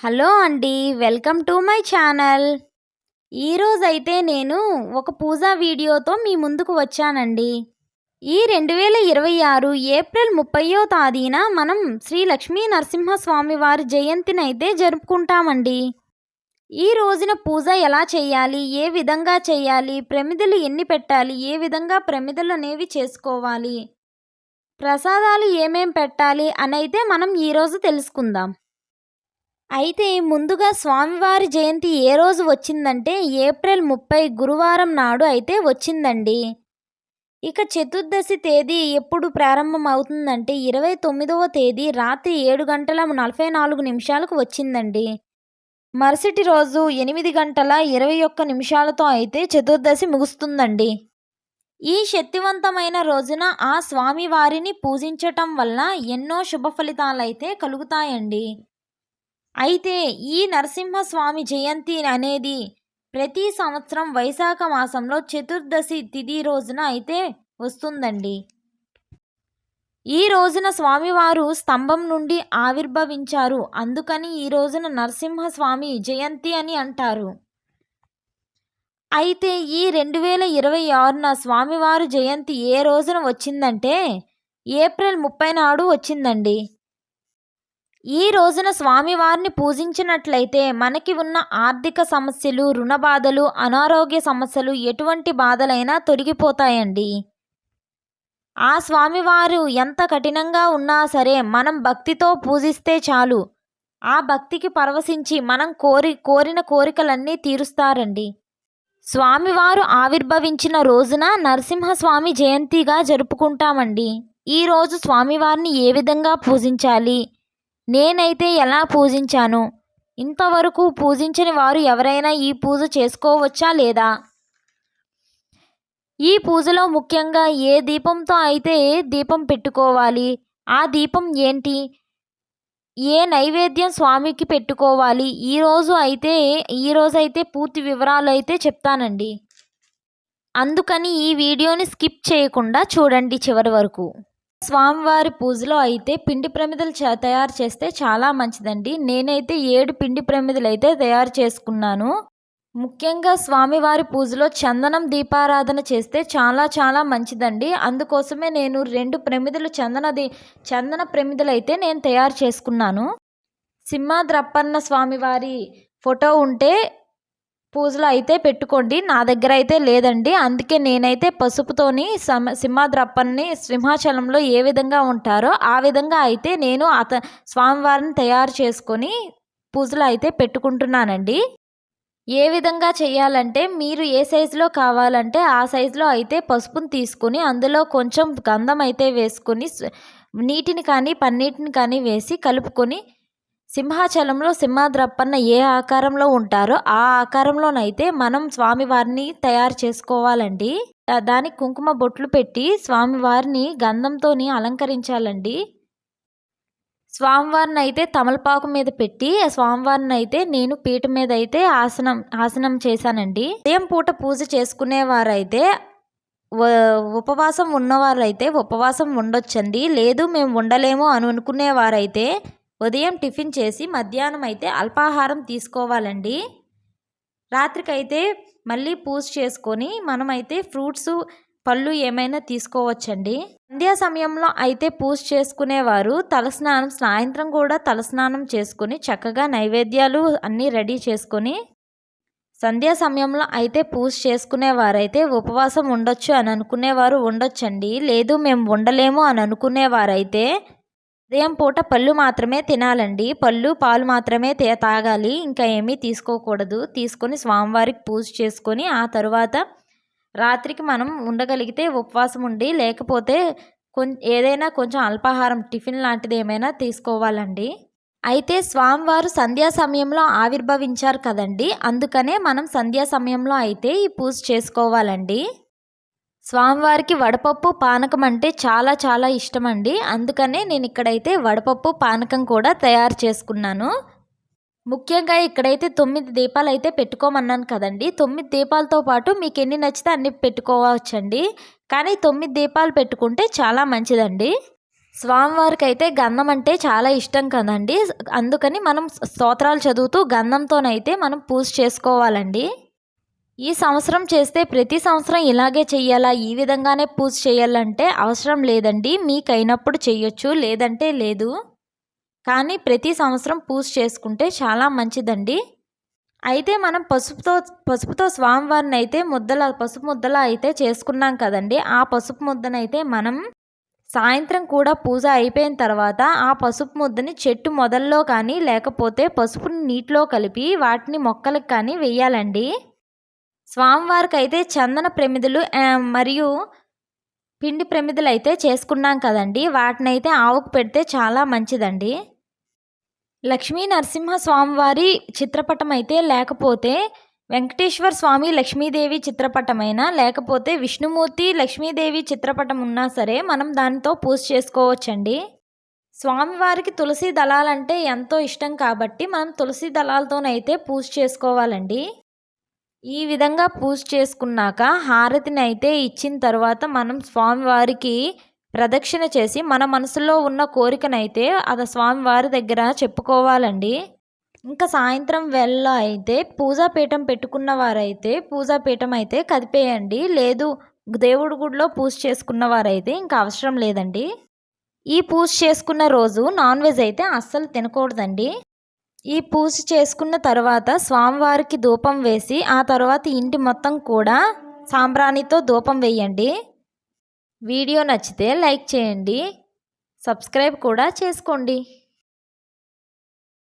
Hello అండి. Welcome to my channel. ఈరోజైతే నేను ఒక పూజా వీడియోతో మీ ముందుకు వచ్చానండి. ఈ 2026 ఏప్రిల్ 30వ తేదీన మనం శ్రీ లక్ష్మీ నరసింహస్వామి వారి జయంతినైతే జరుపుకుంటామండి. ఈ రోజున పూజ ఎలా చేయాలి, ఏ విధంగా చేయాలి, ప్రమిదలు ఎన్ని పెట్టాలి, ఏ విధంగా ప్రమిదలు అనేవి చేసుకోవాలి, ప్రసాదాలు ఏమేం పెట్టాలి అనైతే మనం ఈరోజు తెలుసుకుందాం. అయితే ముందుగా స్వామివారి జయంతి ఏ రోజు వచ్చిందంటే ఏప్రిల్ 30 గురువారం నాడు అయితే వచ్చిందండి. ఇక చతుర్దశి తేదీ ఎప్పుడు ప్రారంభం అవుతుందంటే 29వ తేదీ రాత్రి 7 గంటల 44 నిమిషాలకు వచ్చిందండి. మరుసటి రోజు 8 గంటల 21 నిమిషాలతో అయితే చతుర్దశి ముగుస్తుందండి. ఈ శక్తివంతమైన రోజున ఆ స్వామివారిని పూజించటం వల్ల ఎన్నో శుభ ఫలితాలైతే కలుగుతాయండి. అయితే ఈ నరసింహస్వామి జయంతి అనేది ప్రతి సంవత్సరం వైశాఖ మాసంలో చతుర్దశి తిథి రోజున అయితే వస్తుందండి. ఈ రోజున స్వామివారు స్తంభం నుండి ఆవిర్భవించారు. అందుకని ఈ రోజున నరసింహస్వామి జయంతి అని అంటారు. అయితే ఈ 2026న స్వామివారు జయంతి ఏ రోజున వచ్చిందంటే ఏప్రిల్ 30 నాడు వచ్చిందండి. ఈ రోజున స్వామివారిని పూజించినట్లయితే మనకి ఉన్న ఆర్థిక సమస్యలు, రుణ బాధలు, అనారోగ్య సమస్యలు, ఎటువంటి బాధలైనా తొలగిపోతాయండి. ఆ స్వామివారు ఎంత కఠినంగా ఉన్నా సరే మనం భక్తితో పూజిస్తే చాలు, ఆ భక్తికి పరవశించి మనం కోరిన కోరికలన్నీ తీరుస్తారండి. స్వామివారు ఆవిర్భవించిన రోజున నరసింహస్వామి జయంతిగా జరుపుకుంటామండి. ఈరోజు స్వామివారిని ఏ విధంగా పూజించాలి, నేనైతే ఎలా పూజించాను, ఇంతవరకు పూజించని వారు ఎవరైనా ఈ పూజ చేసుకోవచ్చా లేదా, ఈ పూజలో ముఖ్యంగా ఏ దీపంతో అయితే దీపం పెట్టుకోవాలి, ఆ దీపం ఏంటి, ఏ నైవేద్యం స్వామికి పెట్టుకోవాలి, ఈరోజైతే పూర్తి వివరాలు అయితే చెప్తానండి. అందుకని ఈ వీడియోని స్కిప్ చేయకుండా చూడండి చివరి వరకు. స్వామివారి పూజలో అయితే పిండి ప్రమిదలు తయారు చేస్తే చాలా మంచిదండి. నేనైతే 7 పిండి ప్రమిదలు అయితే తయారు చేసుకున్నాను. ముఖ్యంగా స్వామివారి పూజలో చందనం దీపారాధన చేస్తే చాలా చాలా మంచిదండి. అందుకోసమే నేను 2 ప్రమిదలు చందన ప్రమిదలు అయితే నేను తయారు చేసుకున్నాను. సింహాద్రప్పన్న స్వామివారి ఫోటో ఉంటే పూజలో అయితే పెట్టుకోండి. నా దగ్గర అయితే లేదండి. అందుకే నేనైతే పసుపుతోని సింహాద్రప్పన్ని సింహాచలంలో ఏ విధంగా ఉంటారో ఆ విధంగా అయితే నేను స్వామివారిని తయారు చేసుకొని పూజలో అయితే పెట్టుకుంటున్నానండి. ఏ విధంగా చేయాలంటే మీరు ఏ సైజులో కావాలంటే ఆ సైజులో అయితే పసుపుని తీసుకొని అందులో కొంచెం గంధం అయితే వేసుకొని నీటిని కానీ పన్నీటిని కానీ వేసి కలుపుకొని సింహాచలంలో సింహాద్రప్పన్న ఏ ఆకారంలో ఉంటారో ఆ ఆకారంలోనైతే మనం స్వామివారిని తయారు చేసుకోవాలండి. దానికి కుంకుమ బొట్లు పెట్టి స్వామివారిని గంధంతోని అలంకరించాలండి. స్వామివారిని అయితే తమలపాకు మీద పెట్టి స్వామివారిని అయితే నేను పీట మీద అయితే ఆసనం చేశానండి. ఉదయం పూట పూజ చేసుకునేవారైతే ఉపవాసం ఉన్నవారైతే ఉపవాసం ఉండొచ్చండి. లేదు మేము ఉండలేము అని అనుకునేవారైతే ఉదయం టిఫిన్ చేసి మధ్యాహ్నం అయితే అల్పాహారం తీసుకోవాలండి. రాత్రికైతే మళ్ళీ పూజ చేసుకొని మనమైతే ఫ్రూట్స్, పళ్ళు ఏమైనా తీసుకోవచ్చండి. సంధ్యా సమయంలో అయితే పూజ చేసుకునేవారు సాయంత్రం కూడా తలస్నానం చేసుకొని చక్కగా నైవేద్యాలు అన్నీ రెడీ చేసుకొని సంధ్యా సమయంలో అయితే పూజ చేసుకునేవారైతే ఉపవాసం ఉండొచ్చు అని అనుకునేవారు ఉండొచ్చండి. లేదు మేము ఉండలేము అని అనుకునేవారైతే ఉదయం పూట పళ్ళు మాత్రమే తినాలండి. పళ్ళు, పాలు మాత్రమే తాగాలి. ఇంకా ఏమీ తీసుకోకూడదు. తీసుకొని స్వామివారికి పూజ చేసుకొని ఆ తర్వాత రాత్రికి మనం ఉండగలిగితే ఉపవాసం ఉండి, లేకపోతే ఏదైనా కొంచెం అల్పాహారం టిఫిన్ లాంటిది ఏమైనా తీసుకోవాలండి. అయితే స్వామివారు సంధ్యా సమయంలో ఆవిర్భవించారు కదండి. అందుకనే మనం సంధ్యా సమయంలో అయితే ఈ పూజ చేసుకోవాలండి. స్వామివారికి వడపప్పు, పానకం అంటే చాలా చాలా ఇష్టమండి. అందుకనే నేను ఇక్కడైతే వడపప్పు, పానకం కూడా తయారు చేసుకున్నాను. ముఖ్యంగా ఇక్కడైతే 9 దీపాలు అయితే పెట్టుకోమన్నాను కదండి. 9 దీపాలతో పాటు మీకు ఎన్ని నచ్చితే అన్ని పెట్టుకోవచ్చండి. కానీ 9 దీపాలు పెట్టుకుంటే చాలా మంచిదండి. స్వామివారికి అయితే గంధం అంటే చాలా ఇష్టం కదండి. అందుకని మనం స్తోత్రాలు చదువుతూ గంధంతోనైతే మనం పూజ చేసుకోవాలండి. ఈ సంవత్సరం చేస్తే ప్రతి సంవత్సరం ఇలాగే చెయ్యాలా, ఈ విధంగానే పూజ చేయాలంటే అవసరం లేదండి. మీకైనప్పుడు చెయ్యొచ్చు, లేదంటే లేదు. కానీ ప్రతి సంవత్సరం పూజ చేసుకుంటే చాలా మంచిదండి. అయితే మనం పసుపుతో స్వామివారిని అయితే పసుపు ముద్దలా అయితే చేసుకున్నాం కదండి. ఆ పసుపు ముద్దనైతే మనం సాయంత్రం కూడా పూజ అయిపోయిన తర్వాత ఆ పసుపు ముద్దని చెట్టు మొదల్లో కానీ లేకపోతే పసుపుని నీటిలో కలిపి వాటిని మొక్కలకు కానీ వెయ్యాలండి. స్వామివారికి అయితే చందన ప్రమిదలు మరియు పిండి ప్రమిదలు అయితే చేసుకున్నాం కదండి. వాటినైతే ఆవుకు పెడితే చాలా మంచిదండి. లక్ష్మీ నరసింహ స్వామివారి చిత్రపటం అయితే లేకపోతే వెంకటేశ్వర స్వామి లక్ష్మీదేవి చిత్రపటమైనా లేకపోతే విష్ణుమూర్తి లక్ష్మీదేవి చిత్రపటం ఉన్నా సరే మనం దానితో పూజ చేసుకోవచ్చండి. స్వామివారికి తులసి దళాలంటే ఎంతో ఇష్టం కాబట్టి మనం తులసి దళాలతోనైతే పూజ చేసుకోవాలండి. ఈ విధంగా పూజ చేసుకున్నాక హారతిని అయితే ఇచ్చిన తర్వాత మనం స్వామివారికి ప్రదక్షిణ చేసి మన మనసులో ఉన్న కోరికనైతే అది స్వామివారి దగ్గర చెప్పుకోవాలండి. ఇంకా సాయంత్రం వేళ అయితే పూజాపీఠం పెట్టుకున్న వారైతే పూజాపీఠం అయితే కదిపేయండి. లేదు దేవుడి గుడిలో పూజ చేసుకున్న వారైతే ఇంకా అవసరం లేదండి. ఈ పూజ చేసుకున్న రోజు నాన్ వెజ్ అయితే అస్సలు తినకూడదండి. ఈ పూజ చేసుకున్న తర్వాత స్వామివారికి ధూపం వేసి ఆ తర్వాత ఇంటి మొత్తం కూడా సాంబ్రాణితో ధూపం వేయండి. వీడియో నచ్చితే లైక్ చేయండి, సబ్స్క్రైబ్ కూడా చేసుకోండి.